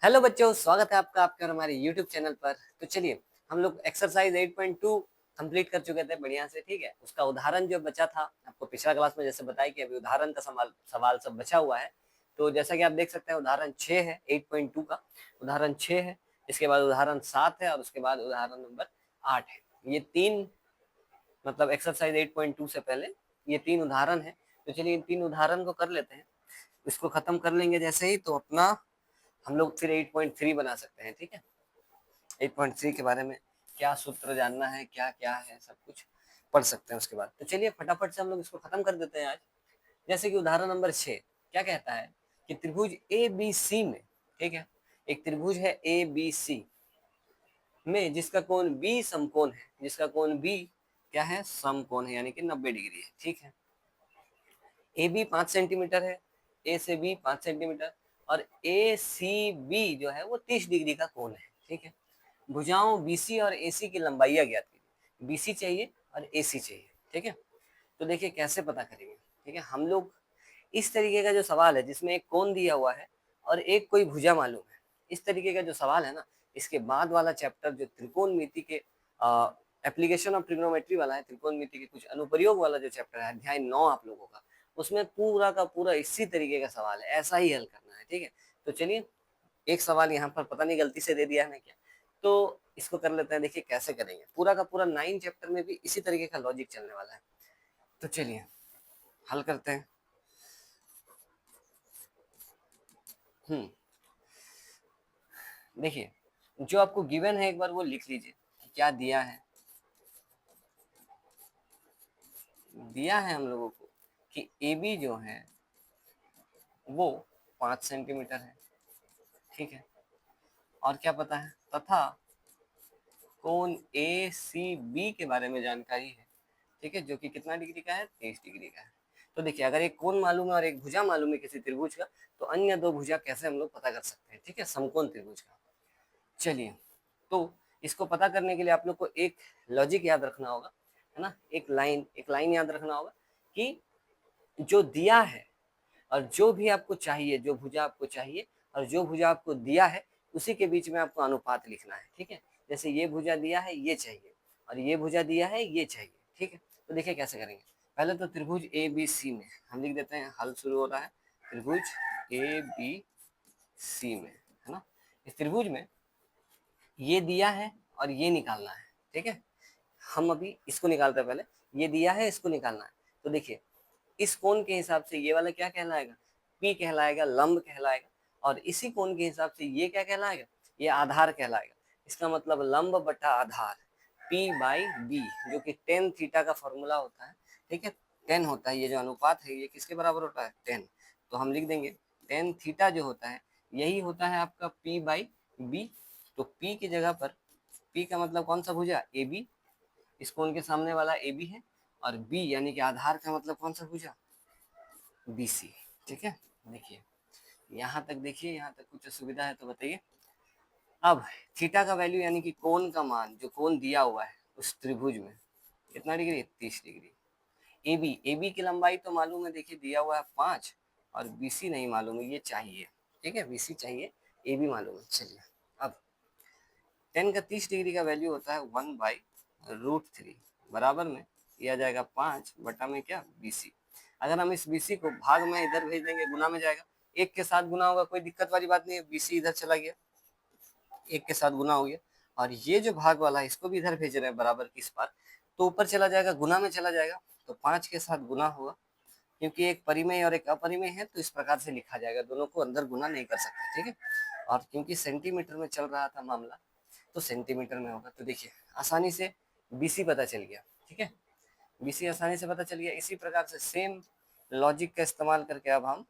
Hello बच्चों, स्वागत है आपका आपके और हमारे YouTube चैनल पर। तो चलिए, हम लोग एक्सरसाइज 8.2 कंप्लीट कर चुके थे बढ़िया से। ठीक है, उसका उदाहरण जो बचा था आपको पिछला क्लास में जैसे बताया कि अभी उदाहरण का सवाल सवाल सब बचा हुआ है। तो जैसा कि आप देख सकते हैं उदाहरण 6 है, 8.2 का उदाहरण 6 है। इसके बाद उदाहरण 7 है और उसके बाद उदाहरण नंबर 8 है। ये तीन मतलब एक्सरसाइज 8.2 से पहले ये तीन उदाहरण है। तो चलिए इन तीन उदाहरण को कर लेते हैं। इसको खत्म कर लेंगे जैसे ही तो अपना हम लोग फिर 8.3 बना सकते हैं। ठीक है, 8.3 के बारे में क्या सूत्र जानना है, क्या क्या है, सब कुछ पढ़ सकते हैं उसके बाद। तो चलिए फटाफट से हम लोग इसको खत्म कर देते हैं आज। जैसे कि उदाहरण नंबर 6 क्या कहता है कि त्रिभुज ए बी सी में, ठीक है, एक त्रिभुज है ए बी सी में जिसका कोण बी समकोण है, जिसका कोण बी क्या है, समकोण है, यानी कि 90 डिग्री है। ठीक है, ए बी 5 सेंटीमीटर है, ए से बी 5 सेंटीमीटर और ए सी बी जो है वो 30 डिग्री का कोण है। ठीक है, भुजाओं बीसी और एसी की लंबाइयां ज्ञात कीजिए। बीसी चाहिए और एसी चाहिए। ठीक है, तो देखिए कैसे पता करेंगे। ठीक है, हम लोग इस तरीके का जो सवाल है जिसमें एक कोण दिया हुआ है और एक कोई भुजा मालूम है, इस तरीके का जो सवाल है ना, इसके बाद वाला चैप्टर जो त्रिकोणमिति के एप्लीकेशन ऑफ ट्रिग्नोमेट्री वाला है, त्रिकोणमिति के कुछ अनुप्रयोग वाला जो चैप्टर है, अध्याय 9 आप लोगों का, उसमें पूरा का पूरा इसी तरीके का सवाल है, ऐसा ही हल करना है। ठीक है, तो चलिए एक सवाल यहाँ पर पता नहीं गलती से दे दिया है क्या, तो इसको कर लेते हैं। देखिए कैसे करेंगे, पूरा का पूरा 9 चैप्टर में भी इसी तरीके का लॉजिक चलने वाला है। तो चलिए हल करते हैं। देखिए जो आपको गिवन है एक बार वो लिख लीजिए कि क्या दिया है। दिया है हम लोगों को कि ए बी जो है वो 5 सेंटीमीटर है। ठीक है, और क्या पता है, तथा कोण ए सी बी के बारे में जानकारी है। ठीक है, जो कि कितना डिग्री का है, 30 डिग्री का है। तो देखिए अगर एक कोण मालूम है और एक भुजा मालूम है किसी त्रिभुज का, तो अन्य दो भुजा कैसे हम लोग पता कर सकते हैं। ठीक है, समकोण त्रिभुज का। चलिए, तो इसको पता करने के लिए आप लोग को एक लॉजिक याद रखना होगा, है ना, एक लाइन याद रखना होगा कि जो दिया है और जो भी आपको चाहिए, जो भुजा आपको चाहिए और जो भुजा आपको दिया है, उसी के बीच में आपको अनुपात लिखना है। ठीक है, जैसे ये भुजा दिया है ये चाहिए और ये भुजा दिया है ये चाहिए। ठीक है, तो देखिए कैसे करेंगे। पहले तो त्रिभुज ए बी सी में हम लिख देते हैं, हल शुरू हो रहा है त्रिभुज ए बी सी में, है ना। इस त्रिभुज में ये दिया है और ये निकालना है। ठीक है, हम अभी इसको निकालते हैं। पहले ये दिया है, इसको निकालना है। तो देखिए इस कोण के हिसाब से ये वाला क्या कहलाएगा, पी कहलाएगा, लंब कहलाएगा। और इसी कोण के हिसाब से ये क्या कहलाएगा, ये आधार कहलाएगा। इसका मतलब लंब बटा आधार पी बाई बी, जो कि टेन थीटा का फॉर्मूला होता है। ठीक है, टेन होता है, ये जो अनुपात है ये किसके बराबर होता है, टेन। तो हम लिख देंगे टेन थीटा जो होता है यही होता है आपका पी बाई बी। तो पी की जगह पर, पी का मतलब कौन सा भुजा, ए बी, इस कोण के सामने वाला ए बी है, और बी यानी कि आधार का मतलब कौन सा भुजा, बी सी। ठीक है, देखिए यहाँ तक, देखिए यहाँ तक कुछ असुविधा है तो बताइए। अब थीटा का वैल्यू यानी कि कोण का मान, जो कोण दिया हुआ है उस त्रिभुज में कितना डिग्री, 30 डिग्री। ए बी की लंबाई तो मालूम है, देखिए दिया हुआ है 5, और बी सी नहीं मालूम है, ये चाहिए। ठीक है, बी सी चाहिए, ए बी मालूम है। चलिए अब टेन का 30 डिग्री का वैल्यू होता है 1/√3, बराबर में यह आ जाएगा 5 बटा में क्या, बी सी। अगर हम इस बी सी को भाग में इधर भेज देंगे, गुना में जाएगा, एक के साथ गुना होगा, कोई दिक्कत वाली बात नहीं है, बी सी इधर चला गया, एक के साथ गुना हो गया। और ये जो भाग वाला है इसको भी इधर भेज रहे हैं बराबर की इस पार, तो ऊपर चला जाएगा, गुना में चला जाएगा, तो 5 के साथ गुना होगा। क्योंकि एक परिमेय और एक अपरिमेय है तो इस प्रकार से लिखा जाएगा, दोनों को अंदर गुना नहीं कर सकते। ठीक है, और क्योंकि सेंटीमीटर में चल रहा था मामला तो सेंटीमीटर में होगा। तो देखिए आसानी से बीसी पता चल गया। ठीक है, बीसी आसानी से पता चल गया। इसी प्रकार से सेम लॉजिक का इस्तेमाल करके अब हम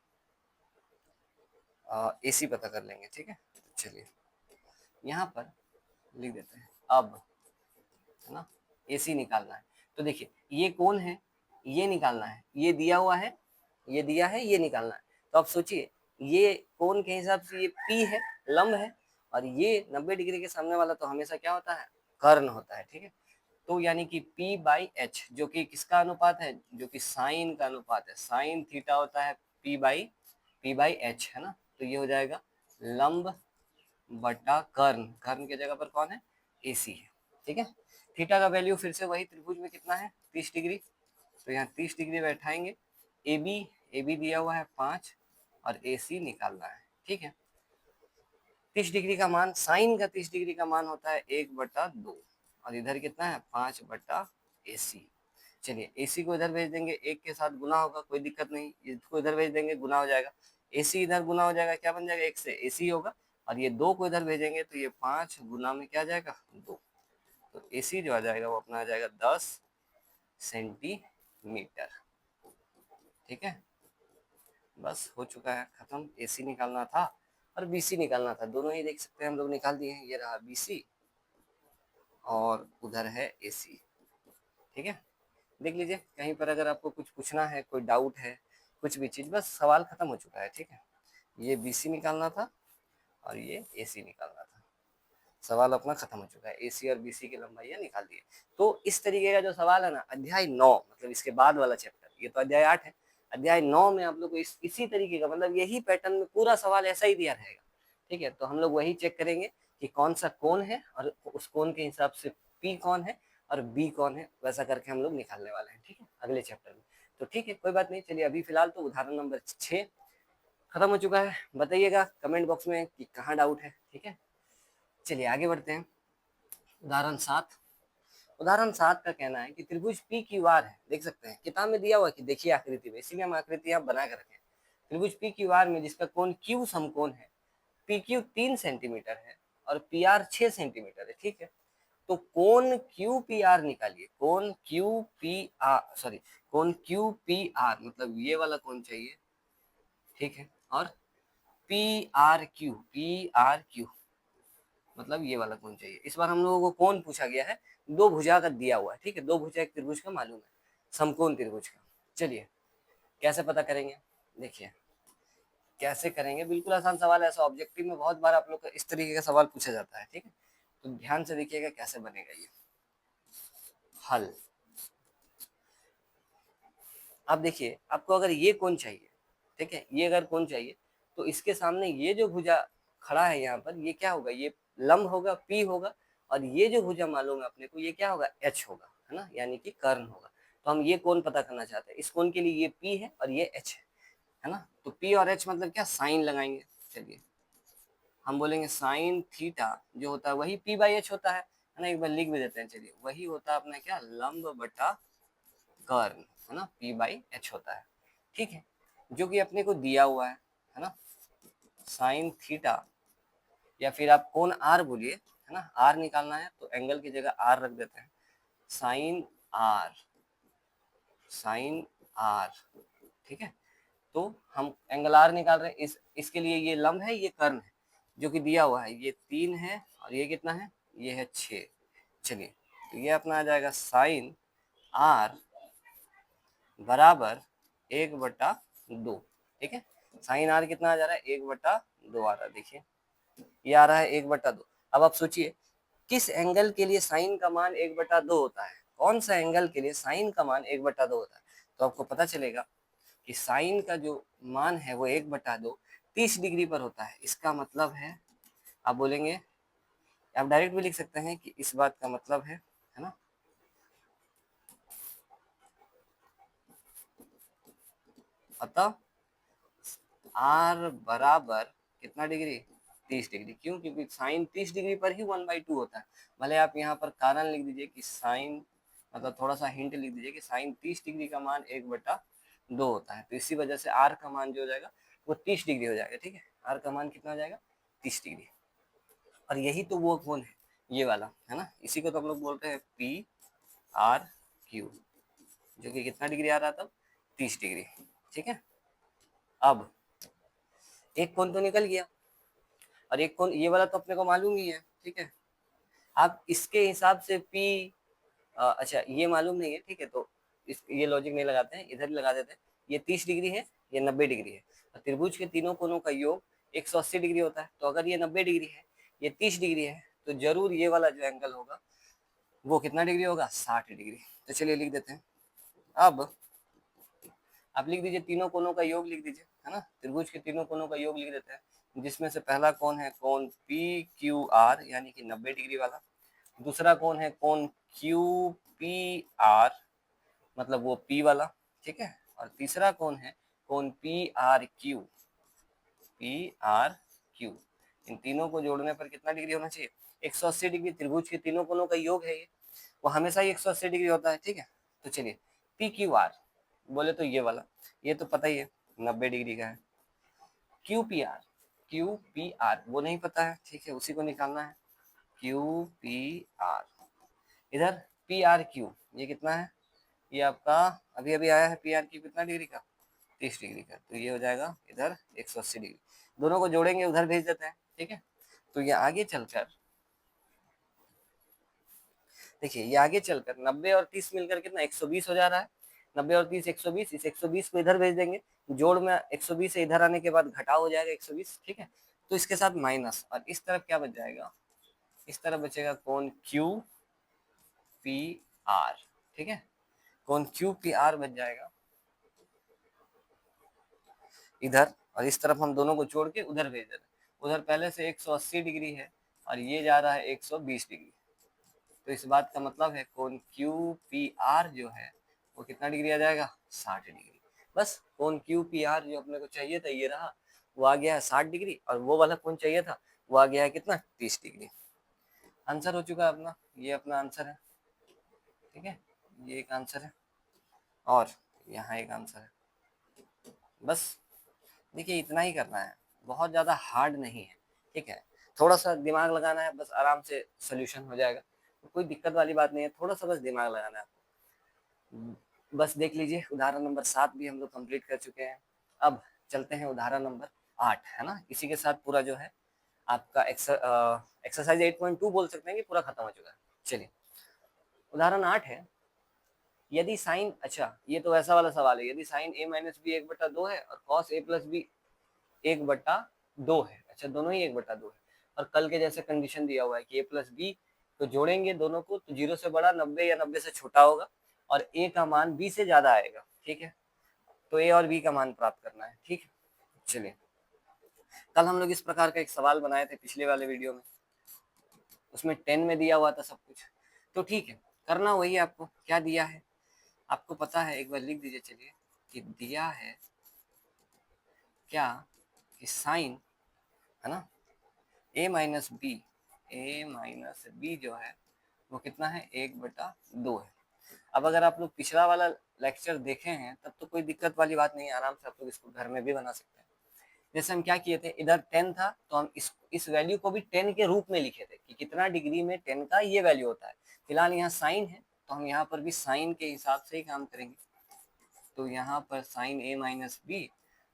एसी पता कर लेंगे। ठीक है, तो चलिए यहाँ पर लिख देते हैं अब, है ना, एसी निकालना है। तो देखिए ये कौन है, ये निकालना है, ये दिया हुआ है, ये दिया है, ये निकालना है। तो आप सोचिए ये कोण के हिसाब से ये पी है, लंब है, और ये 90 डिग्री के सामने वाला तो हमेशा क्या होता है, कर्ण होता है। ठीक है, तो यानी कि P बाई एच, जो कि किसका अनुपात है, जो कि साइन का अनुपात है, साइन थीटा होता है P बाई एच, है ना। तो ये हो जाएगा लंब बटा कर्ण, कर्ण की जगह पर कौन है, AC है, ठीक है। थीटा का वैल्यू फिर से वही त्रिभुज में कितना है, 30 डिग्री, तो यहाँ 30 डिग्री बैठाएंगे। AB दिया हुआ है 5 और AC निकालना है, ठीक है। 30 डिग्री का मान, साइन का 30 डिग्री का मान होता है 1/2 और इधर कितना है 5/, AC। चलिए AC को इधर भेज देंगे, 1 के साथ गुना होगा, कोई दिक्कत नहीं, इसको इधर भेज देंगे गुना हो जाएगा, AC इधर गुना हो जाएगा, क्या बन जाएगा 1 से AC होगा, और ये 2 को इधर भेजेंगे तो ये 5 गुना में क्या आ जाएगा 2, तो AC जो आ जाएगा वो अपना आ जाएगा 10 सेंटीमीटर, ठीक है। बस हो चुका है, खत्म। AC निकालना था और BC निकालना था, दोनों ही देख सकते हैं हम लोग निकाल दिए हैं, ये रहा BC और उधर है AC, ठीक है। देख लीजिए कहीं पर अगर आपको कुछ पूछना है, कोई डाउट है, कुछ भी चीज, बस सवाल खत्म हो चुका है, ठीक है। ये BC निकालना था और ये AC निकालना था, सवाल अपना खत्म हो चुका है, AC और BC की लंबाइयां निकाल दिए। तो इस तरीके का जो सवाल है ना, अध्याय 9 मतलब इसके बाद वाला चैप्टर, ये तो अध्याय 8 है, अध्याय 9 में आप लोग को इसी तरीके का मतलब यही पैटर्न में पूरा सवाल ऐसा ही दिया रहेगा, ठीक है। तो हम लोग वही चेक करेंगे कि कौन सा कोण है और उस कोण के हिसाब से P कौन है और B कौन है, वैसा करके हम लोग निकालने वाले हैं, ठीक है, अगले चैप्टर में। तो ठीक है, कोई बात नहीं, चलिए अभी फिलहाल तो उदाहरण नंबर 6 खत्म हो चुका है। बताइएगा कमेंट बॉक्स में कि कहाँ डाउट है, ठीक है। चलिए आगे बढ़ते हैं। उदाहरण 7, उदाहरण 7 का कहना है कि त्रिभुज P क्यू आर है, देख सकते हैं किताब में दिया हुआ कि देखिए आकृति में, इसीलिए हम आकृति यहाँ बना कर रखे हैं। त्रिभुज P क्यू आर में जिसका कोण Q समकोण है, PQ 3 सेंटीमीटर है और PR 6 सेंटीमीटर है, ठीक है। तो कोण QPR निकालिए, कोण QPR सॉरी कोण QPR मतलब ये वाला कोण चाहिए, ठीक है, और PRQ मतलब ये वाला कोण चाहिए। इस बार हम लोगों को कोण पूछा गया है, दो भुजा का दिया हुआ है, ठीक है, दो भुजा एक त्रिभुज का मालूम है, समकोण त्रिभुज का। चलिए कैसे पता करेंगे, देखिए कैसे करेंगे, बिल्कुल आसान सवाल है, ऐसा ऑब्जेक्टिव में बहुत बार आप लोग का इस तरीके का सवाल पूछा जाता है, ठीक है। तो ध्यान से देखिएगा कैसे बनेगा ये हल। अब देखिए आपको अगर ये कोण चाहिए, ठीक है, ये अगर कोण चाहिए तो इसके सामने ये जो भुजा खड़ा है यहाँ पर, ये क्या होगा, ये लंब होगा, P होगा, और ये जो भुजा मालूम है अपने को, ये क्या होगा, H होगा, है ना, यानी कि कर्ण होगा। तो हम ये कोण पता करना चाहते हैं, इस कोण के लिए ये P है और ये H है ना। तो P और H मतलब क्या, साइन लगाएंगे। चलिए हम बोलेंगे साइन थीटा जो होता है वही P/H होता है ना, एक बार लिख भी देते हैं, चलिए वही होता है अपना क्या, लंब बटा कर्ण, है ना, P/H होता है, ठीक है, जो कि अपने को दिया हुआ है ना। साइन थीटा या फिर आप कोण R बोलिए, है ना, R निकालना है तो एंगल की जगह R रख देते हैं, साइन R, साइन R, ठीक है। तो हम एंगल R निकाल रहे हैं, इसके लिए ये लंब है, ये कर्ण है जो कि दिया हुआ है, ये 3 है और ये कितना है, ये है 6। चलिए तो ये अपना आ जाएगा साइन R बराबर 1/2, ठीक है। साइन R कितना आ जा रहा है, 1/2 आ रहा है, देखिए ये आ रहा है 1/2। अब आप सोचिए किस एंगल के लिए साइन का मान 1/2 होता है, कौन सा एंगल के लिए साइन का मान 1/2 होता है, तो आपको पता चलेगा कि साइन का जो मान है वो 1/2 30 डिग्री पर होता है। इसका मतलब है, आप बोलेंगे, आप डायरेक्ट भी लिख सकते हैं कि इस बात का मतलब है ना, अतः R बराबर कितना डिग्री, 30 डिग्री। क्यों, क्योंकि साइन 30 डिग्री पर ही 1/2 होता है। भले आप यहाँ पर कारण लिख दीजिए कि साइन, मतलब थोड़ा सा हिंट लिख दीजिए कि साइन 30 डिग्री का मान 1/2 होता है, तो इसी वजह से R का मान जो हो जाएगा वो 30 डिग्री हो जाएगा, ठीक है। R का मान कितना हो जाएगा, 30 डिग्री। और यही तो वो कोण है, ये वाला, है ना, इसी को तो हम लोग बोलते हैं PRQ, जो कि कितना डिग्री आ रहा था, 30 डिग्री, ठीक है। अब एक कोण तो निकल गया और एक कोण ये वाला तो अपने को मालूम ही है, ठीक है। आप इसके हिसाब से P, अच्छा ये मालूम नहीं है, ठीक है, तो ये लॉजिक नहीं लगाते हैं, इधर ही लगा देते हैं। ये 30 डिग्री है, ये 90 डिग्री है, और त्रिभुज के तीनों कोणों का योग 180 डिग्री होता है। तो अगर ये 90 डिग्री है, ये 30 डिग्री है, तो जरूर ये वाला जो एंगल होगा वो कितना डिग्री होगा, 60 डिग्री। तो चलिए लिख देते हैं। अब आप लिख दीजिए तीनों कोणों का योग लिख दीजिए, है ना, त्रिभुज के तीनों कोणों का योग लिख देते हैं। जिसमें से पहला कौन है, कोण पी क्यू आर यानी कि 90 डिग्री वाला। दूसरा कौन है, कोण क्यू पी आर मतलब वो पी वाला, ठीक है। और तीसरा कौन है, कोण P R Q, P R Q. इन तीनों को जोड़ने पर कितना डिग्री होना चाहिए, 180 डिग्री। त्रिभुज के तीनों कोणों का योग है ये, वो हमेशा ही 180 डिग्री होता है, ठीक है। तो चलिए पी क्यू आर बोले तो ये वाला, ये तो पता ही है 90 डिग्री का है। Q P R, Q P are वो नहीं पता है, ठीक है, उसी को निकालना है। क्यू पी आर, इधर पी आर क्यू ये कितना है, ये आपका अभी अभी आया है। पी आर क्यू कितना डिग्री का, 30 डिग्री का। तो ये हो जाएगा इधर 180 डिग्री। दोनों को जोड़ेंगे, उधर भेज देते हैं, ठीक है। तो ये आगे चलकर देखिए, ये आगे चलकर 90 और 30 मिलकर कितना 120 हो जा रहा है। 90 और 30 120, इस 120 को इधर भेज देंगे, जोड़ में 120 से इधर आने के बाद घटाव हो जाएगा 120, ठीक है। तो इसके साथ माइनस, और इस तरफ क्या बच जाएगा, इस तरफ बचेगा कोण क्यू पी आर, ठीक है। कोण क्यू पी आर बच जाएगा इधर, और इस तरफ हम दोनों को जोड़ के उधर भेज देते हैं। उधर पहले से 180 डिग्री है और ये जा रहा है 120 डिग्री। तो इस बात का मतलब है कोण क्यू पी आर जो है वो कितना डिग्री आ जाएगा, 60 डिग्री। बस कोण क्यू पी आर जो अपने को चाहिए था ये रहा, वो आ गया है 60 डिग्री, और वो वाला कोण चाहिए था वो आ गया है कितना, 30 डिग्री। आंसर हो चुका है अपना, ये अपना आंसर है, ठीक है। ये एक आंसर है और यहाँ एक आंसर है। बस देखिए इतना ही करना है, बहुत ज़्यादा हार्ड नहीं है, ठीक है। थोड़ा सा दिमाग लगाना है, बस आराम से सोल्यूशन हो जाएगा। तो कोई दिक्कत वाली बात नहीं है, थोड़ा सा बस दिमाग लगाना है आपको। बस देख लीजिए, उदाहरण नंबर 7 भी हम लोग कंप्लीट कर चुके हैं। अब चलते हैं उदाहरण नंबर 8, है ना। इसी के साथ पूरा जो है आपका एक्सरसाइज 8.2 बोल सकते हैं कि पूरा खत्म हो चुका है। चलिए उदाहरण 8 है, यदि साइन, अच्छा ये तो वैसा वाला सवाल है, यदि साइन ए माइनस बी 1/2 है और कॉस ए प्लस बी 1/2 है, अच्छा दोनों ही 1/2 है, और कल के जैसे कंडीशन दिया हुआ है कि ए प्लस बी तो जोड़ेंगे दोनों को तो 0 से बड़ा, 90 या 90 से छोटा होगा, और ए का मान बी से ज्यादा आएगा, ठीक है। तो ए और बी का मान प्राप्त करना है, ठीक है। चलिए कल हम लोग इस प्रकार का एक सवाल बनाए थे पिछले वाले वीडियो में, उसमें 10 में दिया हुआ था सब कुछ। तो ठीक है, करना वही आपको, क्या दिया है आपको पता है, एक बार लिख दीजिए। चलिए कि दिया है क्या, कि साइन, है ना, ए माइनस बी, ए माइनस बी जो है वो कितना है, 1/2 है। अब अगर आप लोग पिछला वाला लेक्चर देखे हैं तब तो कोई दिक्कत वाली बात नहीं है, आराम से आप लोग इसको घर में भी बना सकते हैं। जैसे हम क्या किए थे, इधर 10 था तो हम इस वैल्यू को भी 10 के रूप में लिखे थे कि कितना डिग्री में 10 का ये वैल्यू होता है। फिलहाल यहाँ साइन है तो हम यहाँ पर भी साइन के हिसाब से ही काम करेंगे। तो यहाँ पर साइन ए माइनस बी,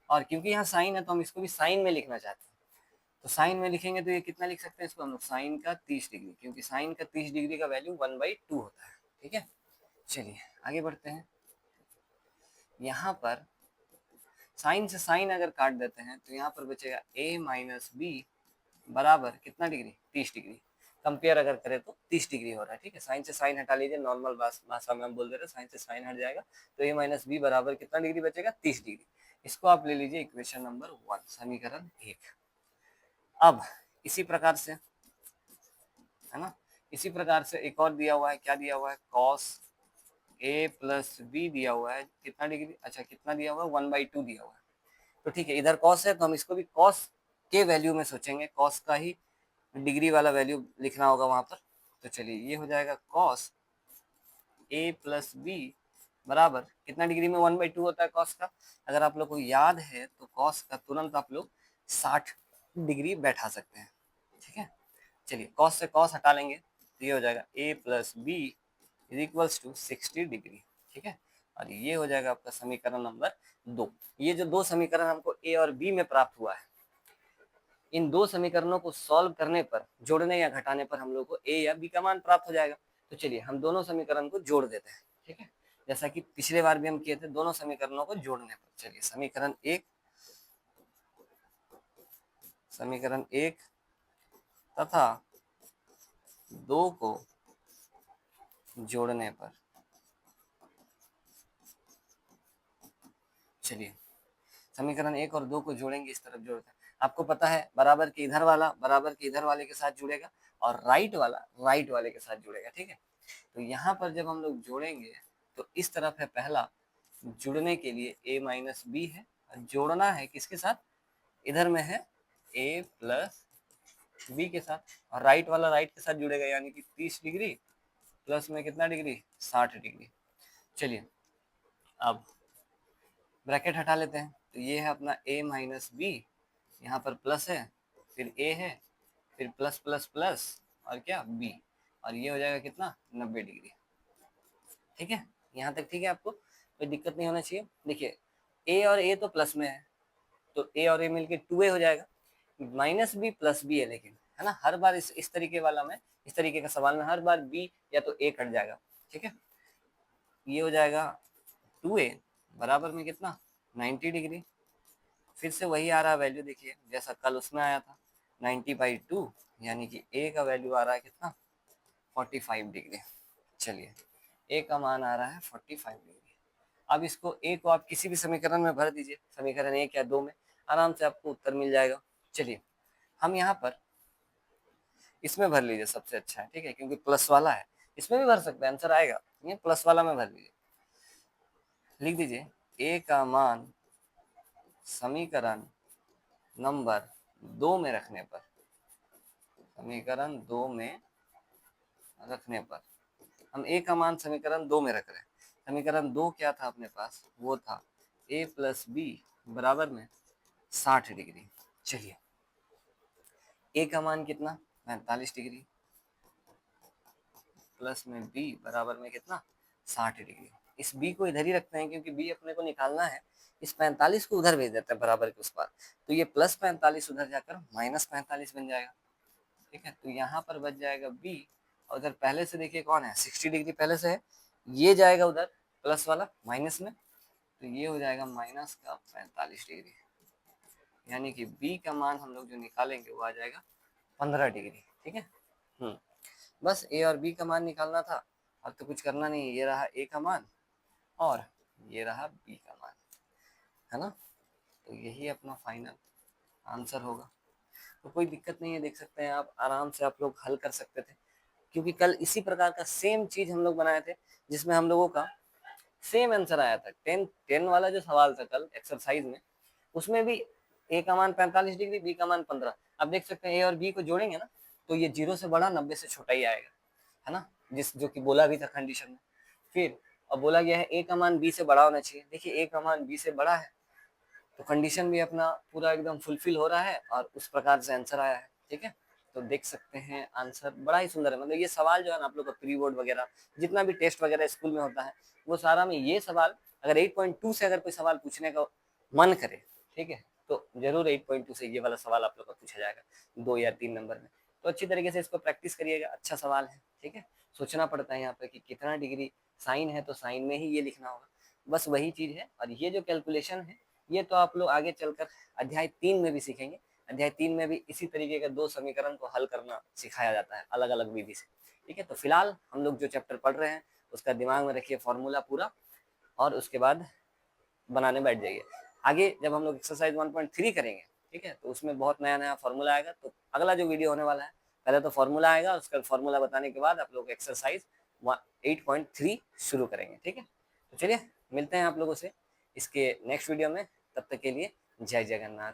और क्योंकि यहाँ साइन है तो हम इसको भी साइन में लिखना चाहते हैं, तो साइन में लिखेंगे तो ये कितना लिख सकते हैं इसको हम लोग, साइन का 30 डिग्री, क्योंकि साइन का 30 डिग्री का वैल्यू 1/2 होता है, ठीक है। चलिए आगे बढ़ते हैं। यहाँ पर साइन से साइन अगर काट देते हैं तो यहाँ पर बचेगा a माइनस बी बराबर कितना डिग्री, 30 डिग्री। कंपेयर अगर करें तो 30 डिग्री हो रहा है, ठीक है। साइन से साइन हटा लीजिए, नॉर्मल भाषा में हम बोल दे रहे हैं, साइन से साइन हट जाएगा तो a माइनस बी बराबर कितना डिग्री बचेगा, 30 डिग्री। इसको आप ले लीजिए इक्वेशन नंबर 1, समीकरण 1। अब इसी प्रकार से, है ना, इसी प्रकार से एक और दिया हुआ है, क्या दिया हुआ है, कॉस ए प्लस बी दिया हुआ है कितना डिग्री, अच्छा कितना दिया हुआ है, 1/2 दिया हुआ है। तो ठीक है, इधर कॉस है तो हम इसको भी कॉस के वैल्यू में सोचेंगे, कॉस का ही डिग्री वाला वैल्यू लिखना होगा वहां पर। तो चलिए ये हो जाएगा कॉस ए प्लस बी बराबर कितना डिग्री में 1/2 होता है कॉस का, अगर आप लोग को याद है तो कॉस का तुरंत आप लोग 60 डिग्री बैठा सकते हैं, ठीक है। चलिए कॉस से कॉस हटा लेंगे तो ये हो जाएगा a plus B is equals to 60 degree, ठीक है। और ये हो जाएगा आपका समीकरण नंबर 2। ये जो दो समीकरण हमको a और b में प्राप्त हुआ है, इन दो समीकरणों को सॉल्व करने पर, जोड़ने या घटाने पर हम लोग को a या b का मान प्राप्त हो जाएगा। तो चलिए हम दोनों समीकरण को जोड़ देते हैं, ठीक है, जैसा कि पिछले बार भी हम किए थे, दोनों समीकरणों को जोड़ने पर। चलिए समीकरण 1 तथा 2 को जोड़ने पर, चलिए समीकरण 1 और 2 को जोड़ेंगे, इस तरफ जोड़ते हैं। आपको पता है बराबर के इधर वाला बराबर के इधर वाले के साथ जुड़ेगा और राइट वाला राइट वाले के साथ जुड़ेगा, ठीक है। तो यहाँ पर जब हम लोग जोड़ेंगे तो इस तरफ है पहला, जुड़ने के लिए a माइनस बी है, जोड़ना है किसके साथ, इधर में है a प्लस बी के साथ, और राइट वाला राइट के साथ जुड़ेगा यानी कि 30 डिग्री प्लस में कितना डिग्री, 60 डिग्री। चलिए अब ब्रैकेट हटा लेते हैं, तो ये है अपना a माइनस बी, यहाँ पर प्लस है, फिर a है, फिर प्लस प्लस प्लस और क्या b, और ये हो जाएगा कितना 90 डिग्री। ठीक है, यहाँ तक ठीक है, आपको कोई दिक्कत नहीं होना चाहिए। देखिए a और a तो प्लस में है, तो a और a मिलके 2a हो जाएगा, माइनस बी प्लस बी है, लेकिन है ना हर बार इस तरीके वाला में, इस तरीके का सवाल में हर बार b या तो a कट जाएगा। ठीक है, ये हो जाएगा 2a बराबर में कितना 90 डिग्री। फिर से वही आ रहा है वैल्यू, देखिए जैसा कल उसमें आया था 90/2, यानी कि a का वैल्यू आ रहा है कितना 45 डिग्री। चलिए a का मान आ रहा है 45 डिग्री। अब इसको a को आप किसी भी समीकरण में भर दीजिए, समीकरण 1 या 2 में, आराम से आपको उत्तर मिल जाएगा। चलिए हम यहाँ पर इसमें भर लीजिए, सबसे अच्छा है, ठीक है, क्योंकि प्लस वाला है, इसमें भी भर सकते हैं, आंसर आएगा। ये प्लस वाला में भर लीजिए, लिख दीजिए a का मान समीकरण नंबर 2 में रखने पर, समीकरण 2 में रखने पर, हम a का मान समीकरण 2 में रख रहे हैं। समीकरण 2 क्या था अपने पास, वो था a प्लस बी बराबर में 60 डिग्री। चलिए a का मान कितना 45 डिग्री, प्लस में b बराबर में कितना 60 डिग्री। इस b को इधर ही रखते हैं क्योंकि b अपने को निकालना है, इस 45 को उधर भेज देते हैं बराबर के उस पार, तो ये प्लस 45 उधर जाकर माइनस 45 बन जाएगा। ठीक है, तो यहाँ पर बच जाएगा b, और उधर पहले से देखिए कौन है 60 डिग्री पहले से है, ये जाएगा उधर प्लस वाला माइनस में, तो ये हो जाएगा माइनस का 45 डिग्री, यानी कि b का मान हम लोग जो निकालेंगे वो आ जाएगा 15 डिग्री। ठीक है, बस a और b का मान निकालना था, अब तो कुछ करना नहीं, ये रहा a का मान और ये रहा b का मान, है ना, तो यही अपना फाइनल आंसर होगा। तो कोई दिक्कत नहीं है, देख सकते हैं आप आराम से आप लोग हल कर सकते थे, क्योंकि कल इसी प्रकार का सेम चीज हम लोग बनाए थे जिसमें हम लोगों का सेम आंसर आया था। 10 वाला जो सवाल था कल एक्सरसाइज में, उसमें भी a का मान 45 डिग्री, b का मान 15। अब देख सकते हैं a और b को जोड़ेंगे ना, तो ये 0 से बड़ा 90 से छोटा ही आएगा, है ना, जिस जो कि बोला भी था कंडीशन में। फिर अब बोला गया है a का मान b से बड़ा होना चाहिए, देखिए a का मान b से बड़ा है, तो कंडीशन भी अपना पूरा एकदम फुलफिल हो रहा है और उस प्रकार से आंसर आया है। ठीक है, तो देख सकते हैं आंसर बड़ा ही सुंदर है, मतलब ये सवाल जो है ना आप लोग का प्री बोर्ड वगैरह जितना भी टेस्ट वगैरह स्कूल में होता है, वो सारा में ये सवाल अगर 8.2 से अगर कोई सवाल पूछने का मन करे, ठीक है, तो जरूर 8.2 से ये वाला सवाल आप लोग का पूछा जाएगा 2 या 3 नंबर में। तो अच्छी तरीके से इसको प्रैक्टिस करिएगा, अच्छा सवाल है। ठीक है, सोचना पड़ता है यहाँ पे कि कितना डिग्री साइन है, तो साइन में ही ये लिखना होगा, बस वही चीज है। और ये जो कैलकुलेशन है ये तो आप लोग आगे चलकर अध्याय 3 में भी सीखेंगे। अध्याय 3 में भी इसी तरीके के 2 समीकरण को हल करना सिखाया जाता है अलग अलग विधि से। ठीक है, तो फिलहाल हम लोग जो चैप्टर पढ़ रहे हैं उसका दिमाग में रखिए फॉर्मूला पूरा, और उसके बाद बनाने बैठ जाइए। आगे जब हम लोग एक्सरसाइज 1.3 करेंगे, ठीक है, तो उसमें बहुत नया नया फॉर्मूला आएगा, तो अगला जो वीडियो होने वाला है पहले तो फॉर्मूला आएगा, उसका फॉर्मूला बताने के बाद आप लोग एक्सरसाइज 8.3 शुरू करेंगे। ठीक है, तो चलिए मिलते हैं आप लोगों से इसके नेक्स्ट वीडियो में, तब तक के लिए जय जगन्नाथ।